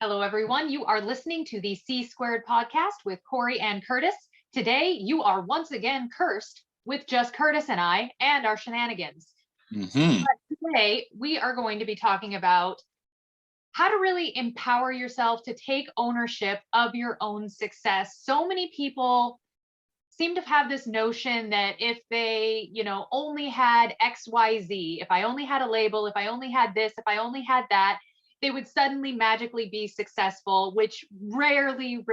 Hello, everyone. You are listening to the C Squared podcast with Corey and Curtis. Today, you are once again cursed with just Curtis and I and our shenanigans. Mm-hmm. But today, we are going to be talking about how to really empower yourself to take ownership of your own success. So many people seem to have this notion that if they, only had XYZ, if I only had a label, if I only had this, if I only had that, they would suddenly magically be successful, which rarely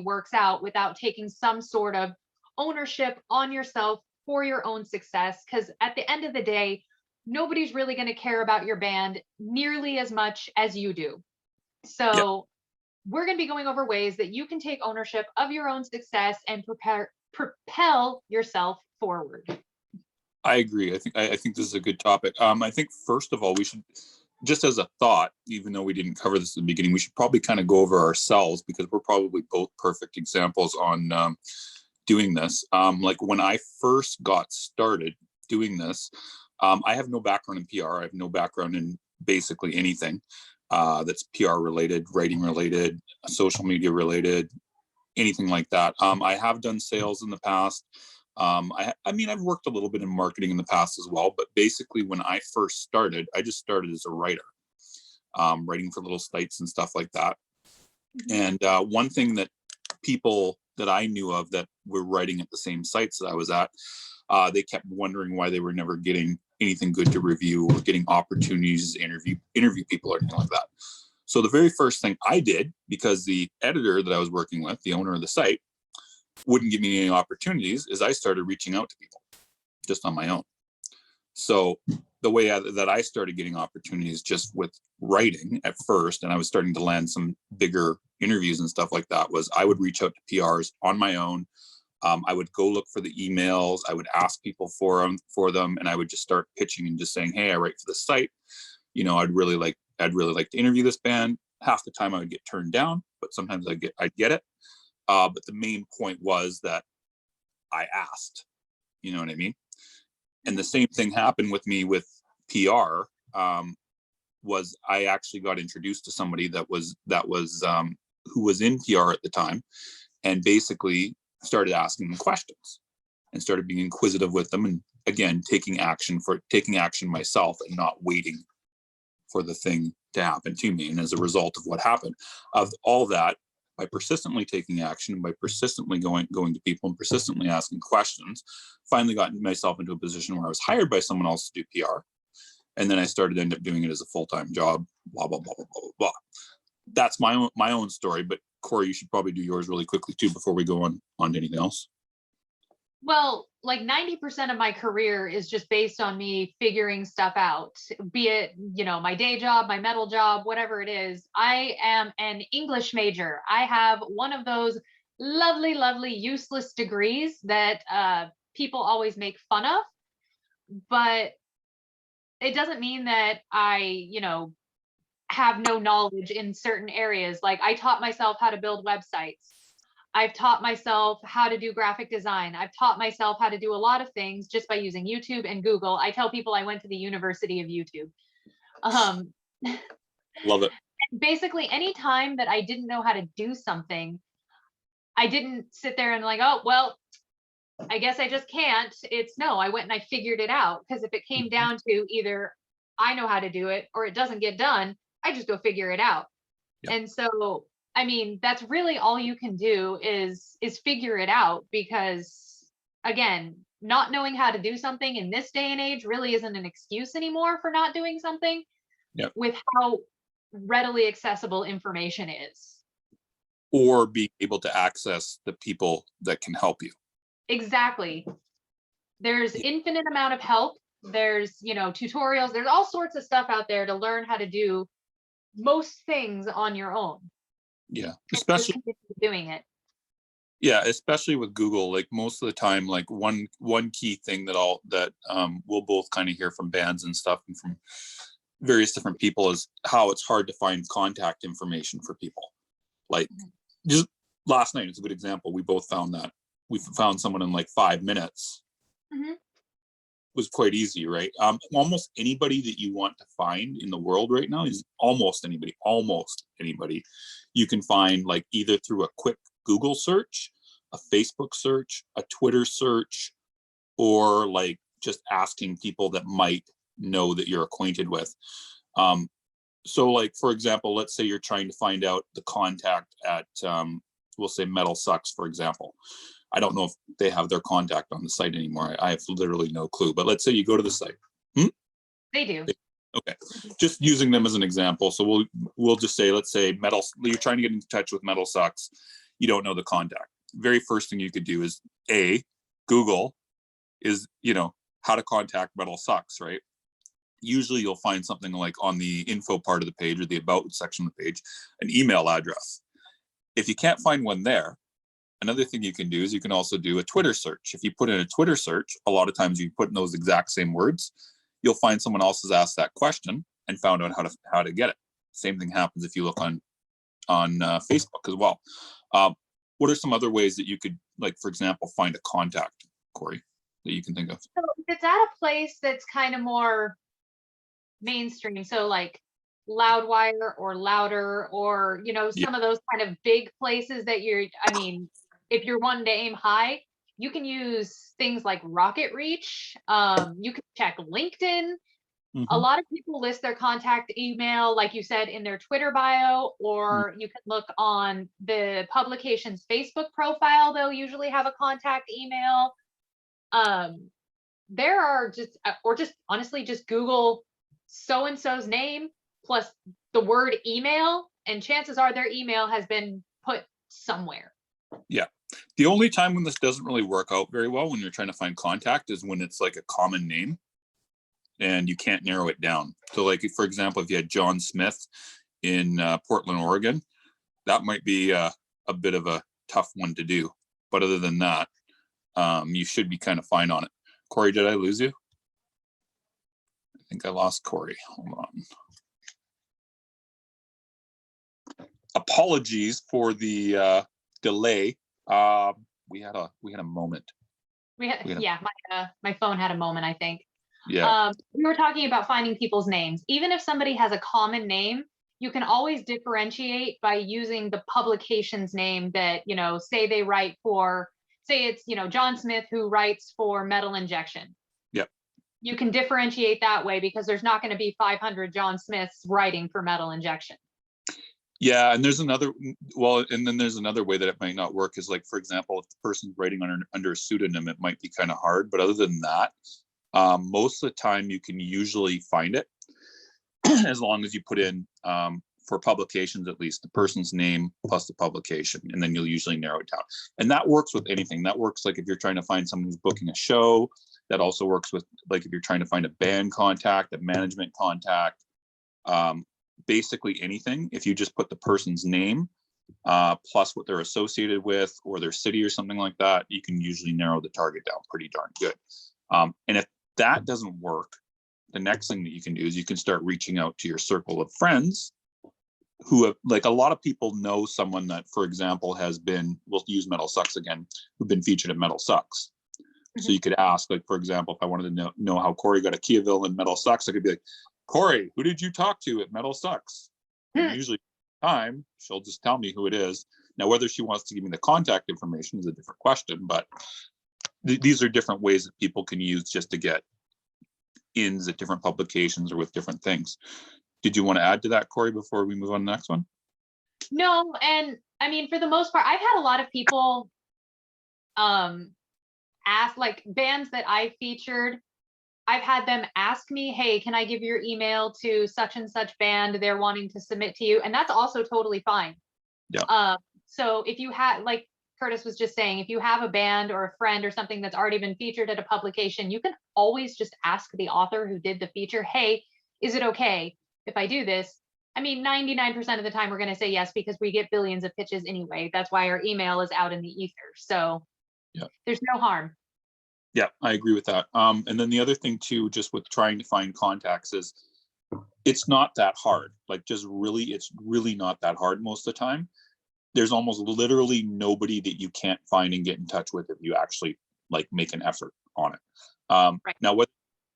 works out without taking some sort of ownership on yourself for your own success. Because at the end of the day, nobody's really going to care about your band nearly as much as you do. So we're going to be going over ways that you can take ownership of your own success and propel yourself forward. I agree. I think this is a good topic. I think first of all, we should, just as a thought, even though we didn't cover this at the beginning, we should probably kind of go over ourselves because we're probably both perfect examples on doing this. Like when I first got started doing this, I have no background in PR. I have no background in basically anything that's PR related, writing related, social media related, anything like that. I have done sales in the past. I mean, I've worked a little bit in marketing in the past as well, but basically when I first started, I just started as a writer, writing for little sites and stuff like that. And one thing that people that I knew of that were writing at the same sites that I was at, they kept wondering why they were never getting anything good to review or getting opportunities to interview people or anything like that. So the very first thing I did, because the editor that I was working with, the owner of the site, wouldn't give me any opportunities, is I started reaching out to people just on my own. So the way that I started getting opportunities just with writing at first, and I was starting to land some bigger interviews and stuff like that, was I would reach out to PRs on my own. I would go look for the emails. I would ask people for them, and I would just start pitching and just saying, "Hey, I write for the site. I'd really like to interview this band." Half the time I would get turned down, but sometimes I'd get it. But the main point was that I asked, you know what I mean? And the same thing happened with me with PR. Was I actually got introduced to somebody that was who was in PR at the time, and basically started asking them questions and started being inquisitive with them, and again taking action myself and not waiting for the thing to happen to me. And as a result of what happened, of all that, by persistently taking action and by persistently going to people and persistently asking questions, finally got myself into a position where I was hired by someone else to do PR. And then I end up doing it as a full-time job, blah, blah, blah, blah, blah, blah. That's my own story. But Corey, you should probably do yours really quickly too before we go on to anything else. Well, like 90% of my career is just based on me figuring stuff out, be it, my day job, my metal job, whatever it is. I am an English major. I have one of those lovely, useless degrees that people always make fun of, but it doesn't mean that I, have no knowledge in certain areas. Like I taught myself how to build websites. I've taught myself how to do graphic design. I've taught myself how to do a lot of things just by using YouTube and Google. I tell people I went to the University of YouTube. Love it. Basically, any time that I didn't know how to do something, I didn't sit there and like, oh, well, I guess I just can't. I went and I figured it out. Because if it came down to either I know how to do it or it doesn't get done, I just go figure it out. Yep. And so I mean, that's really all you can do is figure it out, because again, not knowing how to do something in this day and age really isn't an excuse anymore for not doing something. Yep. With how readily accessible information is. Or being able to access the people that can help you. Exactly. There's infinite amount of help. There's, tutorials. There's all sorts of stuff out there to learn how to do most things on your own. Yeah, especially doing it. Yeah, especially with Google. Like most of the time, like one key thing that we'll both kind of hear from bands and stuff and from various different people is how it's hard to find contact information for people. Like just last night is a good example. We both found that we found someone in like 5 minutes. was quite easy, right? Almost anybody that you want to find in the world right now is almost anybody you can find, like either through a quick Google search, a Facebook search, a Twitter search, or like just asking people that might know that you're acquainted with. So like, for example, let's say you're trying to find out the contact at, we'll say Metal Sucks, for example. I don't know if they have their contact on the site anymore. I have literally no clue, but let's say you go to the site. They do. Okay, just using them as an example. So we'll just say, let's say you're trying to get in touch with Metal Sucks. You don't know the contact. Very first thing you could do is Google is, how to contact Metal Sucks, right? Usually you'll find something like on the info part of the page or the about section of the page, an email address. If you can't find one there, another thing you can do is you can also do a Twitter search. If you put in a Twitter search, a lot of times you put in those exact same words, you'll find someone else has asked that question and found out how to get it. Same thing happens if you look on Facebook as well. What are some other ways that you could, like, for example, find a contact, Corey, that you can think of? So if it's at a place that's kind of more mainstream, so like Loudwire or Louder, or some of those kind of big places that if you're wanting to aim high, you can use things like Rocket Reach. You can check LinkedIn. A lot of people list their contact email, like you said, in their Twitter bio, or you can look on the publication's Facebook profile. They'll usually have a contact email. There are just honestly, just Google so-and-so's name plus the word email, and chances are their email has been put somewhere. Yeah. The only time when this doesn't really work out very well when you're trying to find contact is when it's like a common name and you can't narrow it down. So like, for example, if you had John Smith in Portland, Oregon, that might be a bit of a tough one to do. But other than that, you should be kind of fine on it. Corey, did I lose you? I think I lost Corey. Hold on. Apologies for the delay. We had a moment. My phone had a moment, I think. Yeah. We were talking about finding people's names. Even if somebody has a common name, you can always differentiate by using the publication's name that, say they write for, say it's, John Smith who writes for Metal Injection. Yep. You can differentiate that way because there's not going to be 500 John Smiths writing for Metal Injection. Yeah, and there's another way that it might not work is, like, for example, if the person's writing under a pseudonym, it might be kind of hard. But other than that, most of the time you can usually find it as long as you put in, for publications at least, the person's name plus the publication, and then you'll usually narrow it down. And that works with anything. That works like if you're trying to find someone who's booking a show. That also works with, like, if you're trying to find a band contact, a management contact, basically anything. If you just put the person's name plus what they're associated with or their city or something like that, you can usually narrow the target down pretty darn good. And if that doesn't work, the next thing that you can do is you can start reaching out to your circle of friends who have, like, a lot of people know someone that, for example, has been, we'll use Metal Sucks again, who've been featured at Metal Sucks. So you could ask, like, for example, if I wanted to know how Corey got a Kiaville in Metal Sucks, I could be like, Corey, who did you talk to at Metal Sucks? And usually time she'll just tell me who it is. Now, whether she wants to give me the contact information is a different question, but these are different ways that people can use just to get ins at different publications or with different things. Did you want to add to that, Corey, before we move on to the next one? No, and I mean, for the most part, I've had a lot of people ask, like, bands that I featured, I've had them ask me, hey, can I give your email to such and such band? They're wanting to submit to you. And that's also totally fine. Yeah. So if you have, like Curtis was just saying, if you have a band or a friend or something that's already been featured at a publication, you can always just ask the author who did the feature, hey, is it okay if I do this? I mean, 99% of the time we're going to say yes, because we get billions of pitches anyway. That's why our email is out in the ether. So yeah, there's no harm. Yeah, I agree with that. And then the other thing too, just with trying to find contacts, is it's not that hard. Like, it's really not that hard most of the time. There's almost literally nobody that you can't find and get in touch with if you actually, like, make an effort on it. Right. Now, whether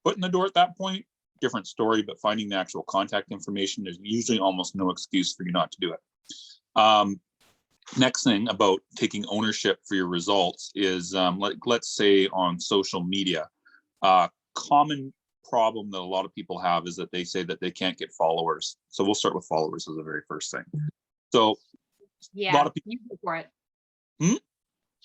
foot in the door at that point, different story, but finding the actual contact information, there's usually almost no excuse for you not to do it. Next thing about taking ownership for your results is, let's say on social media, common problem that a lot of people have is that they say that they can't get followers. So we'll start with followers as the very first thing. So Yeah, a lot of people, you go for it. Hmm?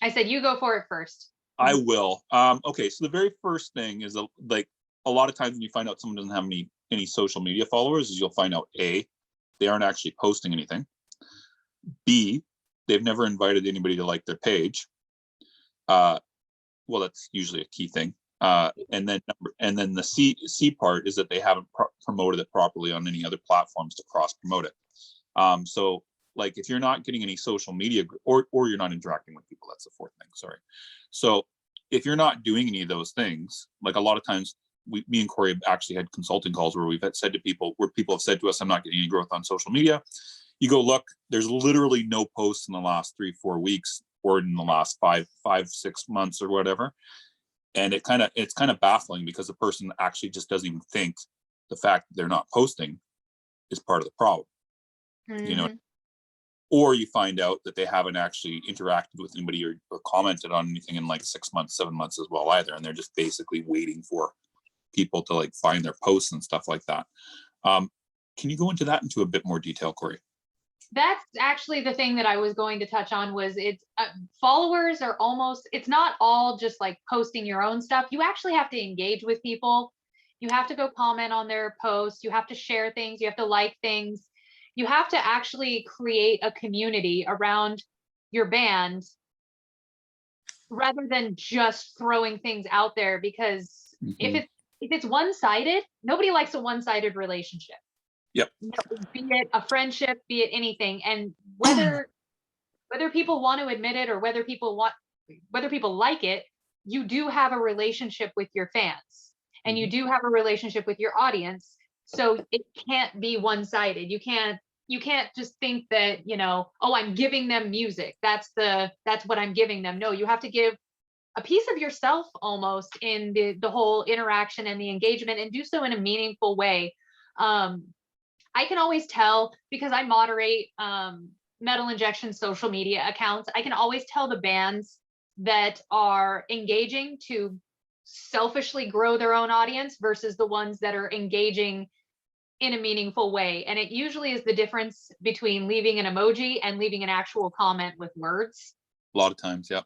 I said you go for it first. I will. Okay, so the very first thing is like a lot of times when you find out someone doesn't have any social media followers, is you'll find out A, they aren't actually posting anything. B, they've never invited anybody to like their page. Well, that's usually a key thing. And then the C part is that they haven't promoted it properly on any other platforms to cross promote it. So like if you're not getting any social media or you're not interacting with people, that's the fourth thing. Sorry. So if you're not doing any of those things, like a lot of times me and Corey have actually had consulting calls where we've said to people, where people have said to us, I'm not getting any growth on social media. You go look, there's literally no posts in the last 3-4 weeks or in the last 5-6 months or whatever. And it's kind of baffling because the person actually just doesn't even think the fact that they're not posting is part of the problem. Mm-hmm. You know, or you find out that they haven't actually interacted with anybody or commented on anything in like 6 months, 7 months as well either. And they're just basically waiting for people to like find their posts and stuff like that. Can you go into that into a bit more detail, Corey? That's actually the thing that I was going to touch on was it's followers are almost, it's not all just like posting your own stuff. You actually have to engage with people. You have to go comment on their posts. You have to share things. You have to like things. You have to actually create a community around your band rather than just throwing things out there, because if it's one-sided, nobody likes a one-sided relationship. Yep. Be it a friendship, be it anything. And whether people want to admit it or whether people like it, you do have a relationship with your fans and you do have a relationship with your audience. So it can't be one-sided. You can't just think that, oh, I'm giving them music. That's what I'm giving them. No, you have to give a piece of yourself almost in the whole interaction and the engagement, and do so in a meaningful way. I can always tell because I moderate Metal Injection social media accounts. I can always tell the bands that are engaging to selfishly grow their own audience versus the ones that are engaging in a meaningful way. And it usually is the difference between leaving an emoji and leaving an actual comment with words. A lot of times, yeah.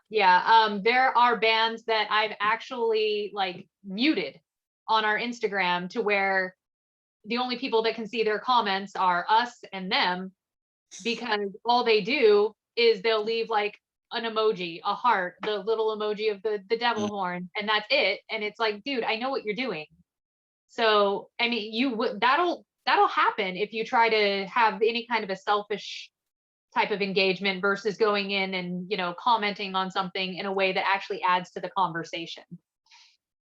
Yeah. There are bands that I've actually like muted on our Instagram to where the only people that can see their comments are us and them, because all they do is they'll leave like an emoji, a heart, the little emoji of the devil horn, and that's it. And it's like, dude, I know what you're doing. So, I mean, that'll happen if you try to have any kind of a selfish type of engagement versus going in and, commenting on something in a way that actually adds to the conversation.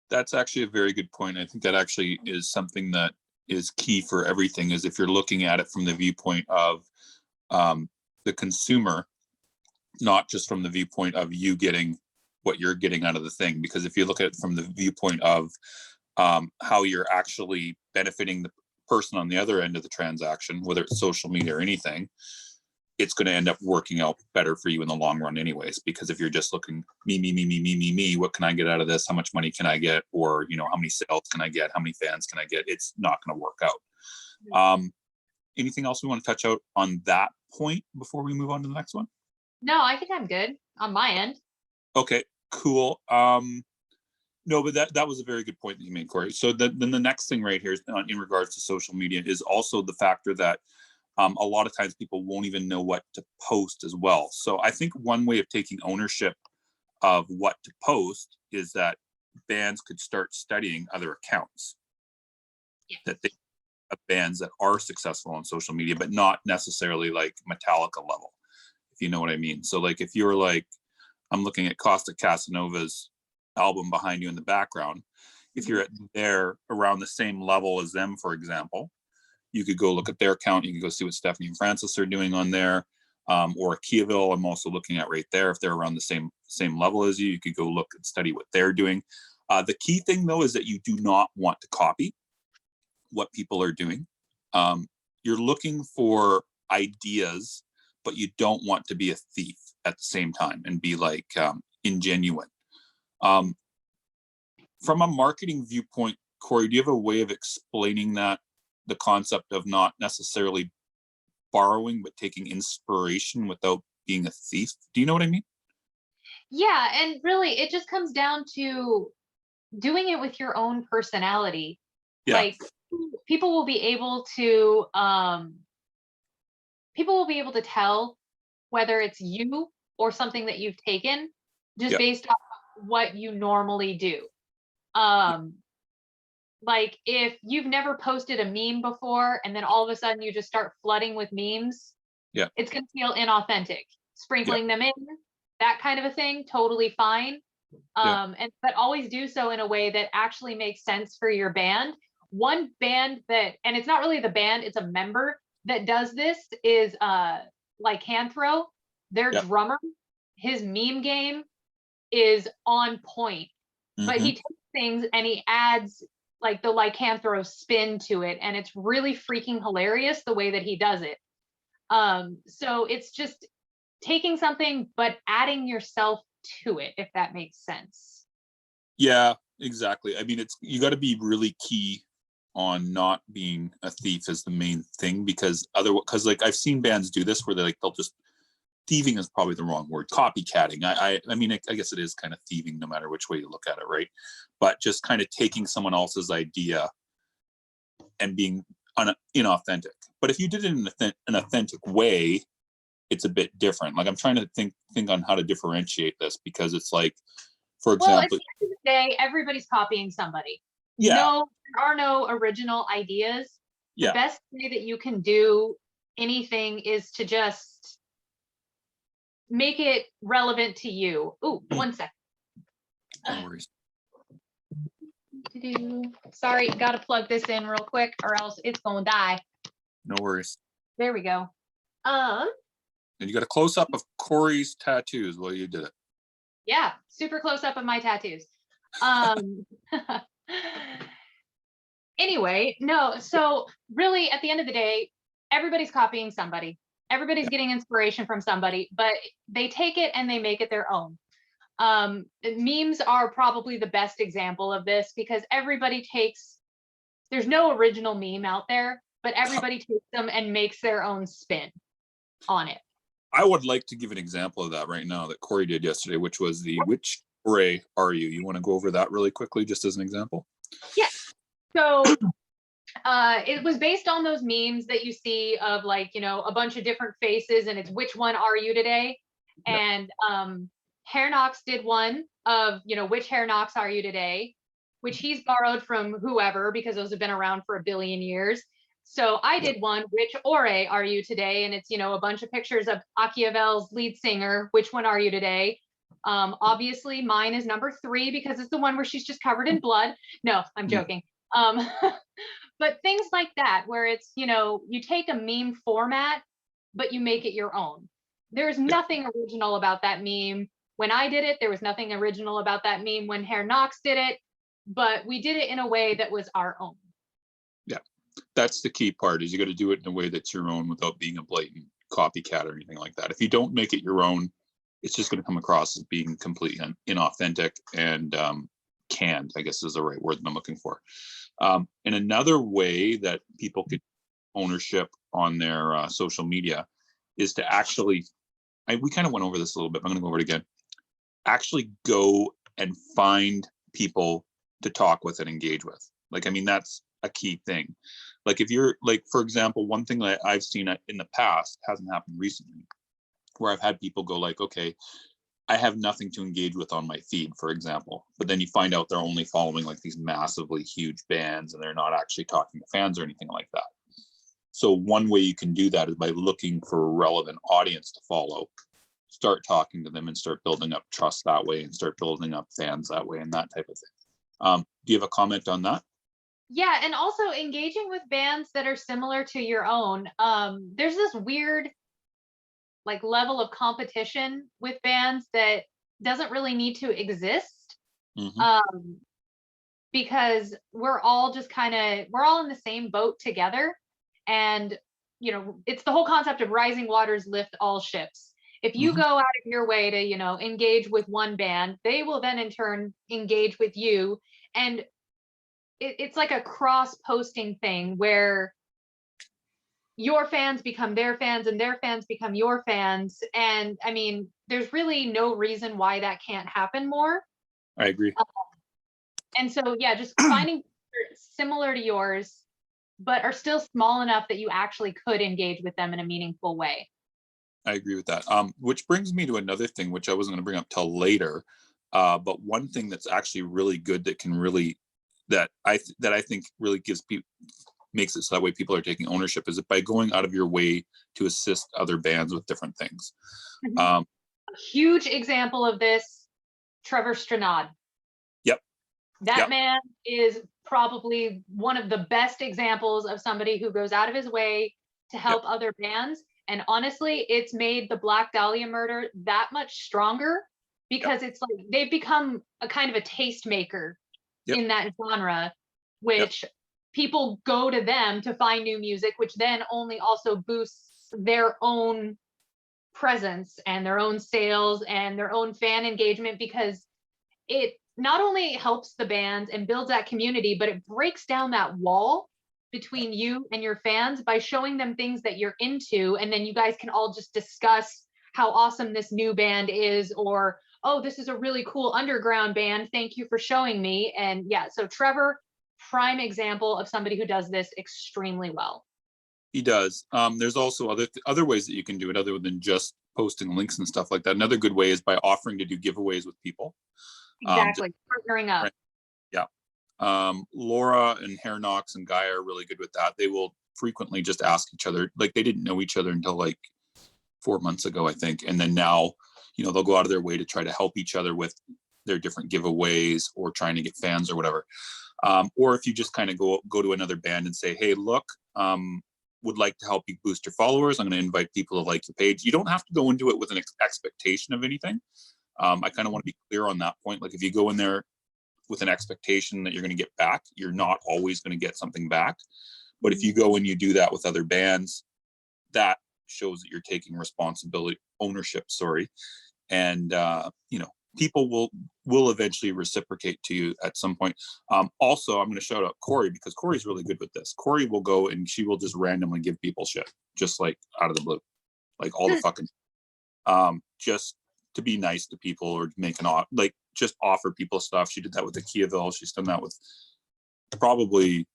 That's actually a very good point. I think that actually is something that is key for everything, is if you're looking at it from the viewpoint of the consumer, not just from the viewpoint of you getting what you're getting out of the thing. Because if you look at it from the viewpoint of how you're actually benefiting the person on the other end of the transaction, whether it's social media or anything, it's going to end up working out better for you in the long run anyways. Because if you're just looking me, what can I get out of this? How much money can I get? Or, how many sales can I get? How many fans can I get? It's not going to work out. Anything else we want to touch out on that point before we move on to the next one? No, I think I'm good on my end. Okay, cool. No, but that was a very good point that you made, Corey. So then the next thing right here is in regards to social media is also the factor that a lot of times people won't even know what to post as well. So I think one way of taking ownership of what to post is that bands could start studying other accounts. Yes. That they have bands that are successful on social media, but not necessarily like Metallica level, if you know what I mean. So like if you're like, I'm looking at Costa Casanova's album behind you in the background, if you're there around the same level as them, for example, you could go look at their account. You can go see what Stephanie and Francis are doing on there, or Kiaville. I'm also looking at right there. If they're around the same level as you, you could go look and study what they're doing. The key thing though is that you do not want to copy what people are doing. You're looking for ideas, but you don't want to be a thief at the same time and be like ingenuine. From a marketing viewpoint, Corey, do you have a way of explaining that, the concept of not necessarily borrowing, but taking inspiration without being a thief? Do you know what I mean? Yeah, and really it just comes down to doing it with your own personality. Yeah. Like people will be able to tell whether it's you or something that you've taken just Yeah. based off of what you normally do. Like if you've never posted a meme before and then all of a sudden you just start flooding with memes, Yeah. it's going to feel inauthentic. Sprinkling them in, that kind of a thing, totally fine. But always do so in a way that actually makes sense for your band. One band that, and it's not really the band, it's a member that does this, is Lycanthro. Their drummer, his meme game is on point, but he takes things and he adds like the Lycanthro spin to it, and it's really freaking hilarious the way that he does it. So it's just taking something but adding yourself to it, if that makes sense. Yeah, exactly. I mean, you got to be really key on not being a thief is the main thing, because like I've seen bands do this where they'll just, thieving is probably the wrong word, copycatting. I mean, I guess it is kind of thieving no matter which way you look at it, right? But just kind of taking someone else's idea and being inauthentic. But if you did it in an authentic way, it's a bit different. Like I'm trying to think on how to differentiate this, because it's like, for example, at the end of the day, everybody's copying somebody. Yeah. No, there are no original ideas. The best way that you can do anything is to just make it relevant to you. Ooh, 1 second. No worries. Sorry, gotta plug this in real quick or else it's gonna die. No worries. There we go. And you got a close up of Corey's tattoos while you did it. Yeah, super close up of my tattoos. Anyway, no, so really at the end of the day, everybody's copying somebody. Everybody's getting inspiration from somebody, but they take it and they make it their own. Memes are probably the best example of this, because there's no original meme out there, but everybody takes them and makes their own spin on it. I would like to give an example of that right now that Corey did yesterday, which was the which array are you? You want to go over that really quickly, just as an example? Yeah. So it was based on those memes that you see of like, a bunch of different faces, and it's which one are you today? Yep. And Hair Knox did one of, which Hair Knox are you today? Which he's borrowed from whoever, because those have been around for a billion years. So I did one, which ore are you today? And it's, a bunch of pictures of Achiavel's lead singer. Which one are you today? Obviously mine is number 3 because it's the one where she's just covered in blood. No, I'm joking. But things like that, where it's, you take a meme format, but you make it your own. There's nothing original about that meme. When I did it, there was nothing original about that meme when Hair Knox did it, but we did it in a way that was our own. Yeah, that's the key part, is you got to do it in a way that's your own without being a blatant copycat or anything like that. If you don't make it your own, it's just going to come across as being completely inauthentic and canned, I guess is the right word that I'm looking for. And another way that people could ownership on their social media is to actually, we kind of went over this a little bit, but I'm going to go over it again. Actually go and find people to talk with and engage with. Like, I mean, that's a key thing. Like if you're like, for example, one thing that I've seen in the past, hasn't happened recently, where I've had people go like, okay, I have nothing to engage with on my feed, for example, but then you find out they're only following like these massively huge bands and they're not actually talking to fans or anything like that. So one way you can do that is by looking for a relevant audience to follow, start talking to them and start building up trust that way and start building up fans that way and that type of thing. Do you have a comment on that? Yeah, and also engaging with bands that are similar to your own. There's this weird like level of competition with bands that doesn't really need to exist. because we're all just we're all in the same boat together. And, it's the whole concept of rising waters lift all ships. If you Mhm. go out of your way to, engage with one band, they will then in turn engage with you. And it's like a cross posting thing where your fans become their fans and their fans become your fans. And I mean, there's really no reason why that can't happen more. I agree. And so, yeah, just finding similar to yours, but are still small enough that you actually could engage with them in a meaningful way. I agree with that. Which brings me to another thing, which I wasn't going to bring up till later. But one thing that's actually really good that can really that I think really gives people makes it so that way people are taking ownership is it by going out of your way to assist other bands with different things. Mhm. Um, A huge example of this, Trevor Stranad. yep, That yep, man is probably one of the best examples of somebody who goes out of his way to yep, help other bands. And honestly, it's made the Black Dahlia murder that much stronger yep, because it's like they've become a kind of a tastemaker yep, in that genre, yep. which people go to them to find new music, which then only also boosts their own presence and their own sales and their own fan engagement because it not only helps the bands and builds that community, but it breaks down that wall between you and your fans by showing them things that you're into. And then you guys can all just discuss how awesome this new band is, or, oh, this is a really cool underground band. Thank you for showing me. And yeah, so Trevor, prime example of somebody who does this extremely well. He does. There's also other ways that you can do it other than just posting links and stuff like that. Another good way is by offering to do giveaways with people. Just Exactly. Partnering up. right, yeah. Laura and Hair Knox and Guy are really good with that. They will frequently just ask each other, like they didn't know each other until like 4 months ago, I think. And then now, they'll go out of their way to try to help each other with their different giveaways or trying to get fans or whatever. Or if you just kind of go to another band and say, hey, look, would like to help you boost your followers. I'm going to invite people to like your page. You don't have to go into it with an expectation of anything. I kind of want to be clear on that point. Like if you go in there with an expectation that you're going to get back, you're not always going to get something back. But if you go and you do that with other bands, that shows that you're taking ownership, and people will eventually reciprocate to you at some point. Also, I'm going to shout out Corey because Corey's really good with this. Corey will go and she will just randomly give people shit, just like out of the blue, like all the fucking, just to be nice to people or make just offer people stuff. She did that with the Kiaville. She's done that with probably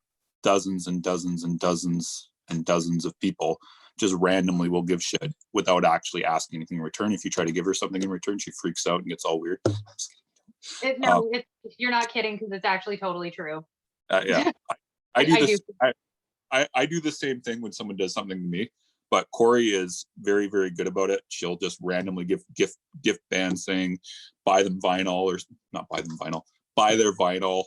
dozens and dozens and dozens and dozens of people. Just randomly will give shit without actually asking anything in return. If you try to give her something in return, she freaks out and gets all weird. No, you're not kidding because it's actually totally true. Yeah, I do I this. do. I do the same thing when someone does something to me, but Corey is very, very good about it. She'll just randomly gift bands saying, buy them vinyl or not buy them vinyl, buy their vinyl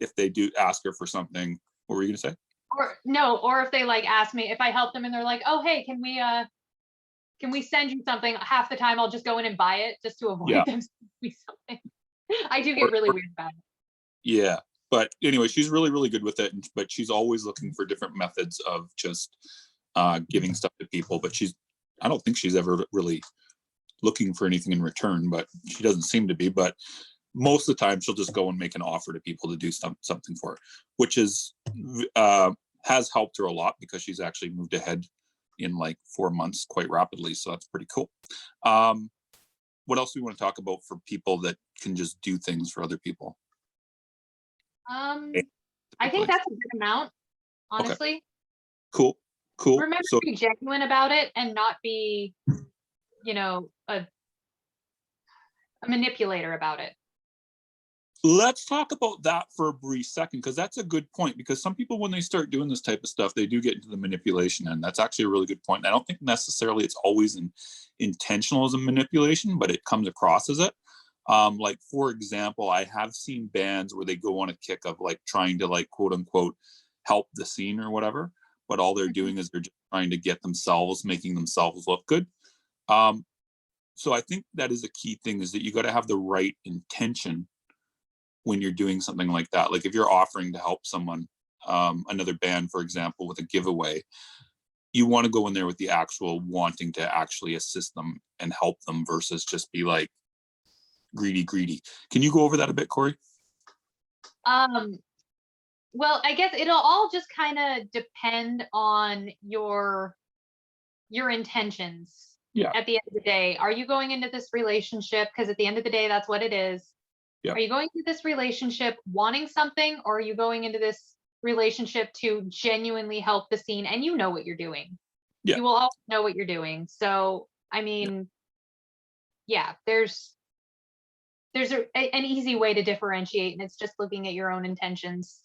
if they do ask her for something. What were you gonna say? Or if they like ask me if I help them and they're like, oh hey, can we send you something? Half the time I'll just go in and buy it just to avoid Yeah. them sending me something. I do get really weird about it. Yeah. But anyway, she's really, really good with it. But she's always looking for different methods of just giving stuff to people. But I don't think she's ever really looking for anything in return, but she doesn't seem to be. But most of the time she'll just go and make an offer to people to do something for her, which is has helped her a lot because she's actually moved ahead in like 4 months quite rapidly. So that's pretty cool. What else do we want to talk about for people that can just do things for other people? I think that's a good amount, Okay, honestly. cool. Remember So to be genuine about it and not be, a manipulator about it. let's talk about that for a brief second, because that's a good point. Because some people, when they start doing this type of stuff, they do get into the manipulation, and that's actually a really good point. And I don't think necessarily it's always intentional as a manipulation, but it comes across as it. Like for example, I have seen bands where they go on a kick of like trying to like quote unquote help the scene or whatever, but all they're doing is they're just trying to get themselves, making themselves look good. Um, so I think that is a key thing, is that you got to have the right intention when you're doing something like that. Like if you're offering to help someone, another band, for example, with a giveaway, you want to go in there with the actual wanting to actually assist them and help them versus just be like greedy. Can you go over that a bit, Corey? Um, well, I guess it'll all just kind of depend on your intentions Yeah. at the end of the day. Are you going into this relationship? Because at the end of the day, that's what it is. Yeah. Are you going into this relationship wanting something, or are you going into this relationship to genuinely help the scene and you know what you're doing? Yeah. You will always know what you're doing. So, I mean, yeah, there's an easy way to differentiate, and it's just looking at your own intentions.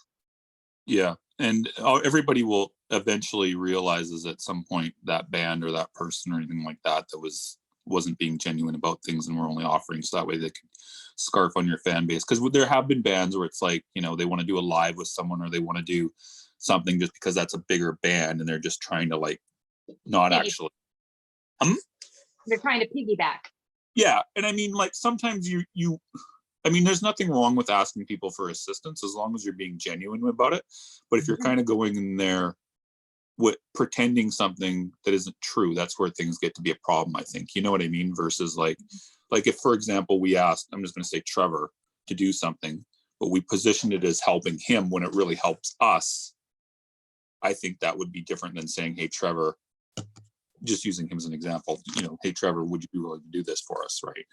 Yeah. And everybody will eventually realizes at some point that band or that person or anything like that wasn't being genuine about things and were only offering so that way they could scarf on your fan base. Because there have been bands where it's like, you know, they want to do a live with someone or they want to do something just because that's a bigger band and they're just trying to like not actually. They're trying to piggyback. Yeah. And I mean, like sometimes I mean, there's nothing wrong with asking people for assistance as long as you're being genuine about it. But if you're kind of going in there with pretending something that isn't true, that's where things get to be a problem, I think. You know what I mean? Versus like if, for example, we asked, I'm just going to say Trevor to do something, but we positioned it as helping him when it really helps us. I think that would be different than saying, hey, Trevor, just using him as an example, you know, hey, Trevor, would you be willing to do this for us? Right.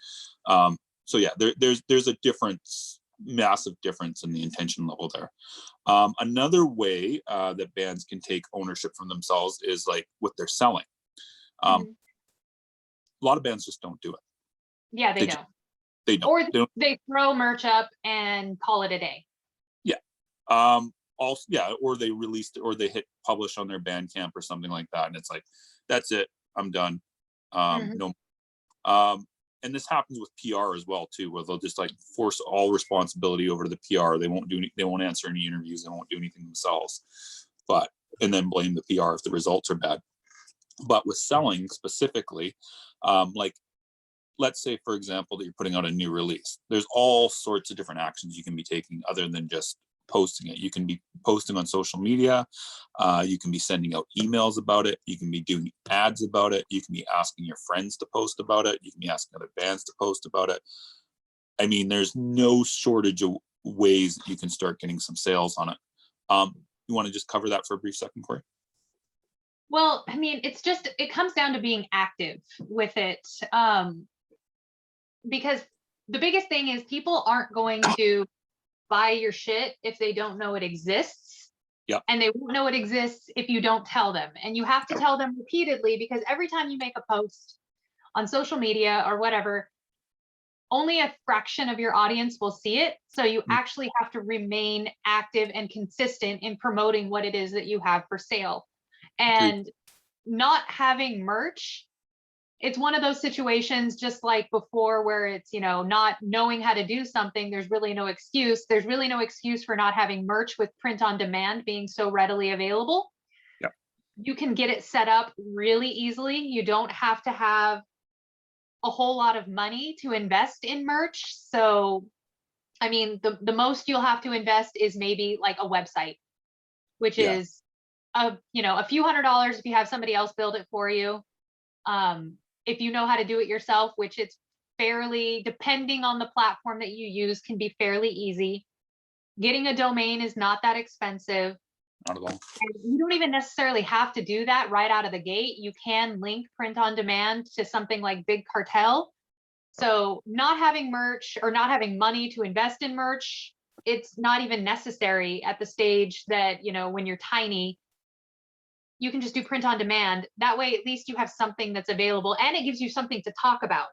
So yeah, there's a difference, massive difference in the intention level there. Another way that bands can take ownership from themselves is like what they're selling. A lot of bands just don't do it. Yeah, they don't. They don't. Or they throw merch up and call it a day. Yeah. Also, yeah, or they released or they hit publish on their Bandcamp or something like that, and it's like, that's it, I'm done. No. And this happens with PR as well too, where they'll just like force all responsibility over to the PR. They won't answer any interviews. They won't do anything themselves, and then blame the PR if the results are bad. But with selling specifically, like let's say, for example, that you're putting out a new release. There's all sorts of different actions you can be taking other than just posting it. You can be posting on social media. You can be sending out emails about it. You can be doing ads about it. You can be asking your friends to post about it. You can be asking other bands to post about it. I mean, there's no shortage of ways that you can start getting some sales on it. You want to just cover that for a brief second, Corey? Well, I mean, it comes down to being active with it. Because the biggest thing is people aren't going to buy your shit if they don't know it exists. Yep. And they won't know it exists if you don't tell them. And you have to tell them repeatedly, because every time you make a post on social media or whatever, only a fraction of your audience will see it. So you actually have to remain active and consistent in promoting what it is that you have for sale. And not having merch, it's one of those situations just like before where it's, you know, not knowing how to do something. There's really no excuse. There's really no excuse for not having merch with print on demand being so readily available. Yeah. You can get it set up really easily. You don't have to have a whole lot of money to invest in merch. So, I mean, the most you'll have to invest is maybe like a website, which is a few $100s if you have somebody else build it for you. If you know how to do it yourself, which it's fairly, depending on the platform that you use, can be fairly easy. Getting a domain is not that expensive. Not at all. And you don't even necessarily have to do that right out of the gate. You can link print on demand to something like Big Cartel. So not having merch or not having money to invest in merch, it's not even necessary at the stage that, you know, when you're tiny, you can just do print on demand. That way, at least you have something that's available and it gives you something to talk about.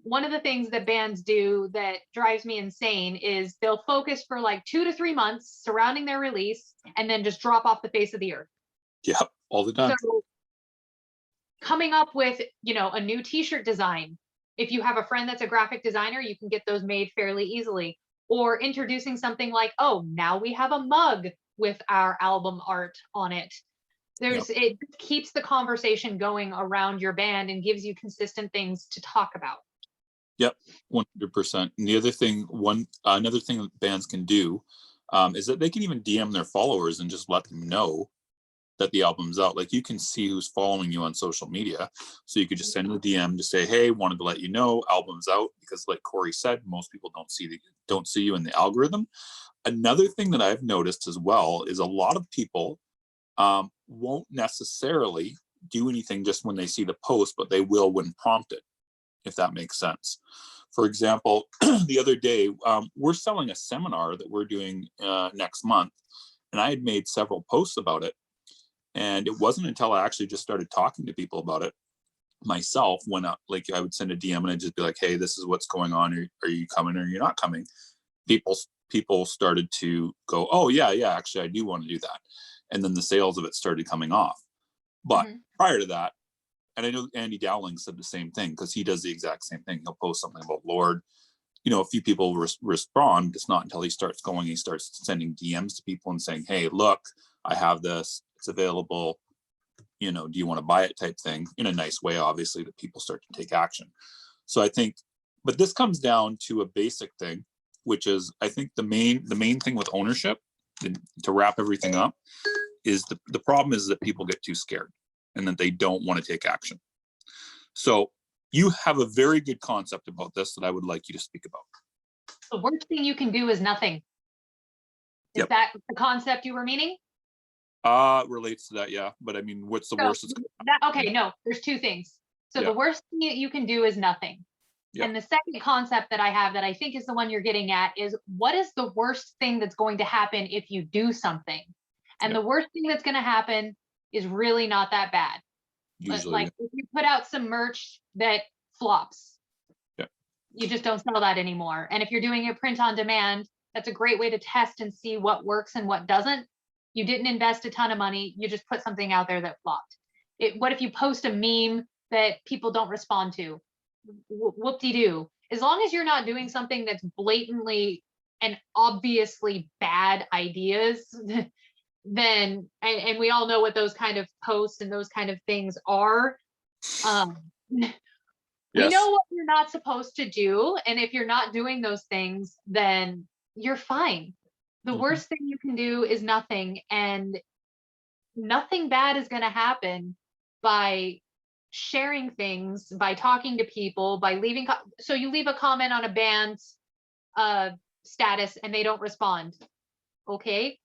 One of the things that bands do that drives me insane is they'll focus for like 2 to 3 months surrounding their release and then just drop off the face of the earth. Yeah, all the time. So coming up with, you know, a new t-shirt design. If you have a friend that's a graphic designer, you can get those made fairly easily. Or introducing something like, oh, now we have a mug with our album art on it. It keeps the conversation going around your band and gives you consistent things to talk about. Yep, 100%. And the other thing, another thing that bands can do is that they can even DM their followers and just let them know that the album's out. Like you can see who's following you on social media. So you could just send a DM to say, hey, wanted to let you know album's out, because like Corey said, most people don't see you in the algorithm. Another thing that I've noticed as well is a lot of people won't necessarily do anything just when they see the post, but they will when prompted, if that makes sense. For example, the other day, we're selling a seminar that we're doing next month, and I had made several posts about it. And it wasn't until I actually just started talking to people about it myself when like I would send a DM and I'd just be like, hey, this is what's going on. Are you coming or you're not coming? People started to go, oh yeah, actually I do want to do that. And then the sales of it started coming off. But prior to that, and I know Andy Dowling said the same thing, because he does the exact same thing. He'll post something about Lorde. A few people respond. It's not until he starts sending DMs to people and saying, hey, look, I have this, it's available, do you want to buy it, type thing, in a nice way, obviously, that people start to take action. So I think, but this comes down to a basic thing, which is, I think the main thing with ownership, to wrap everything up, is the problem is that people get too scared and that they don't want to take action. So you have a very good concept about this that I would like you to speak about. The worst thing you can do is nothing. Is that the concept you were meaning? Relates to that, yeah. But I mean, what's the So worst? Okay, no, there's two things. So Yeah. The worst thing you can do is nothing. Yeah. And the second concept that I have that I think is the one you're getting at is, what is the worst thing that's going to happen if you do something? And Yeah. the worst thing that's going to happen is really not that bad. Usually, like if you put out some merch that flops, yeah, you just don't sell that anymore. And if you're doing a print on demand, that's a great way to test and see what works and what doesn't. You didn't invest a ton of money, you just put something out there that flopped. What if you post a meme that people don't respond to? Whoop-de-doo. As long as you're not doing something that's blatantly and obviously bad ideas, then, and we all know what those kind of posts and those kind of things are. We know what you're not supposed to do. And if you're not doing those things, then you're fine. The worst thing you can do is nothing. And nothing bad is going to happen by sharing things, by talking to people, by leaving. So you leave a comment on a band's status and they don't respond. Okay.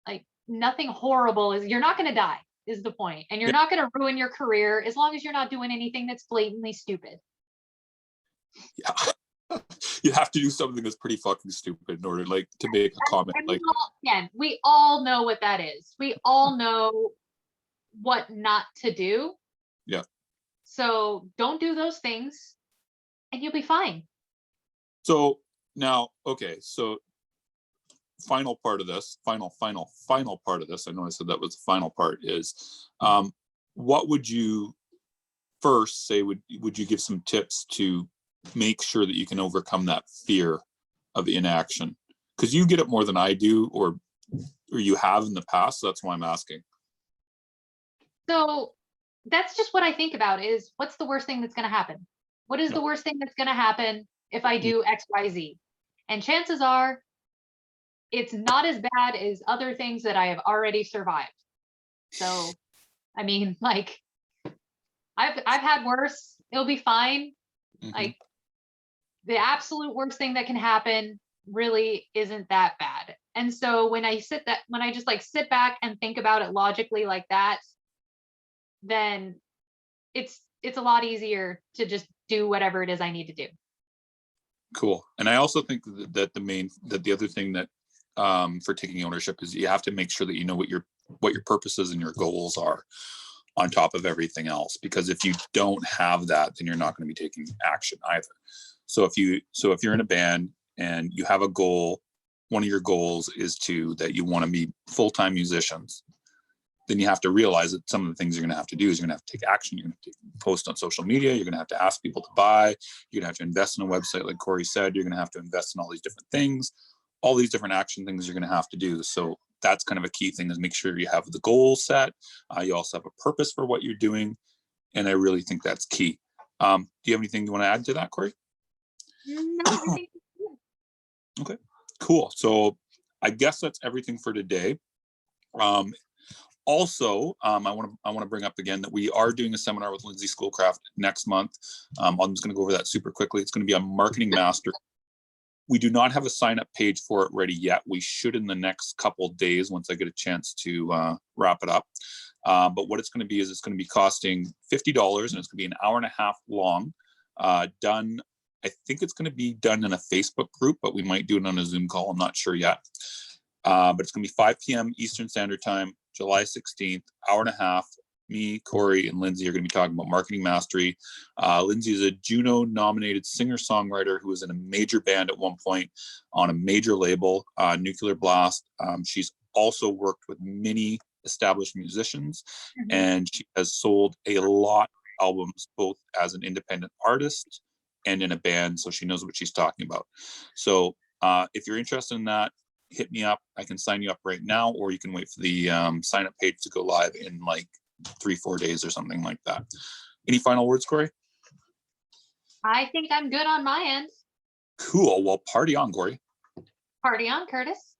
Like, nothing horrible is, you're not going to die is the point. And you're not going to ruin your career as long as you're not doing anything that's blatantly stupid. Yeah. You have to do something that's pretty fucking stupid in order to make a comment. We all know what that is. We all know what not to do. Yeah. So don't do those things and you'll be fine. So now, okay, so final part of this, final part of this, I know I said that was the final part, is what would you first say, would you give some tips to make sure that you can overcome that fear of inaction? Because you get it more than I do, or you have in the past, so that's why I'm asking. So that's just what I think about, is what's the worst thing that's going to happen? What is the worst thing that's going to happen if I do X, Y, Z? And chances are it's not as bad as other things that I have already survived. So, I mean, like, I've had worse. It'll be fine. Like, the absolute worst thing that can happen really isn't that bad. And so when I just like sit back and think about it logically like that, then it's a lot easier to just do whatever it is I need to do. Cool. And I also think that the other thing that for taking ownership is you have to make sure that you know what your purposes and your goals are on top of everything else. Because if you don't have that, then you're not going to be taking action either. So if you're in a band and you have a goal, one of your goals is that you want to be full-time musicians, then you have to realize that some of the things you're going to have to do is you're going to have to take action. You're going to have to post on social media. You're going to have to ask people to buy. You're going to have to invest in a website, like Corey said. You're going to have to invest in all these different things, all these different action things you're going to have to do. So that's kind of a key thing, is make sure you have the goal set. You also have a purpose for what you're doing. And I really think that's key. Do you have anything you want to add to that, Corey? No, I think Okay, cool. So I guess that's everything for today. Um, I want to bring up again that we are doing a seminar with Lindsay Schoolcraft next month. I'm just going to go over that super quickly. It's going to be a marketing master. We do not have a sign up page for it ready yet. We should in the next couple days once I get a chance to wrap it up. But what it's going to be is it's going to be costing $50 and it's going to be an hour and a half long. Done. I think it's going to be done in a Facebook group, but we might do it on a Zoom call. I'm not sure yet. But it's going to be 5 p.m. Eastern Standard Time, July 16th, hour and a half. Me, Corey, and Lindsay are going to be talking about marketing mastery. Lindsay is a Juno-nominated singer-songwriter who was in a major band at one point on a major label, Nuclear Blast. She's also worked with many established musicians, and she has sold a lot of albums, both as an independent artist and in a band, so she knows what she's talking about. So if you're interested in that, hit me up. I can sign you up right now, or you can wait for the sign up page to go live in like 3-4 days or something like that. Any final words, Corey? I think I'm good on my end. Cool. Well, party on, Corey. Party on, Curtis.